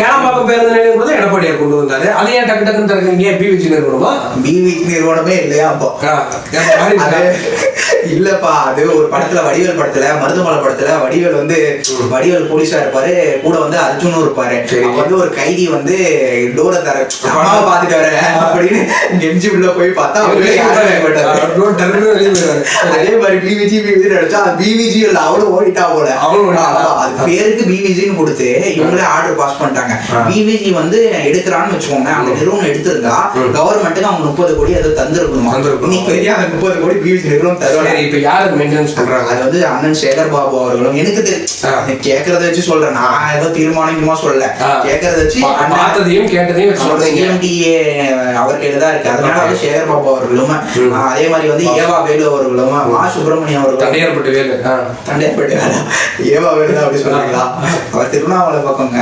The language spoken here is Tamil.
கேளம்பாக்கம் பேருந்து நிலையம் கூட எடப்பாடியார் கொண்டு வந்தாரு. அதே ஏன் டக்கு டக்குன்னு திறக்குறீங்க? பிவிஜி நிறுவனமா? பிவிஜி நிறுவனமே இல்லையா அப்போ? இல்லப்பா, அது ஒரு படத்துல வடிவேல் படத்துல மருதுமலை படத்துல வடிவேல் போலீஸா இருப்பாரு, கூட வந்து அர்ஜுனும் இருப்பாரு. வந்து ஒரு கைதி வந்து டோரை தர பாத்துட்டு வர அப்படின்னு கெஞ்சி உள்ள போய் பார்த்தா அதே மாதிரி பிவிஜி நடிச்சா பிவிஜி இல்ல அவளும் ஓடிட்டா போல. அது பேருக்கு பிவிஜின்னு கொடுத்து இவங்களே ஆர்டர் பாஸ் பண்ணிட்டாங்க. பிவிஜி வந்து எடுக்கிறான்னு வச்சுக்கோங்க, அந்த நிறுவனம் எடுத்திருந்தா கவர்மெண்ட்டுக்கு அவங்க 30 கோடி அதை தந்துருக்கணுமா? இன்னைக்கு பெரிய அந்த 30 கோடி பிவிஜி நிறுவனம் தருவாங்க. இப்ப யாரு மெயின்டெனன்ஸ் பண்றாங்க? அது வந்து அண்ணன் சேகர் பாபு அவர்களும். எனக்கு கேட்கறத வச்சு சொல்றேன், நான் ஏதோ தீர்மானமா சொல்ல, கேட்கறத வச்சு பார்த்ததையும் கேட்டதையும் சொல்றீங்க. அவர் கையில தான் இருக்கு. அதனால வந்து சேகர் பாபு அவர்களும், அதே மாதிரி வந்து ஏவா வேலு அவர்களும், மா சுப்பிரமணியம் அவர்களும், தண்டையார்பட்டு வேலு ஏவா வேலு அப்படி சொல்றீங்களா? அவர் திருவண்ணாமலை பக்கங்க.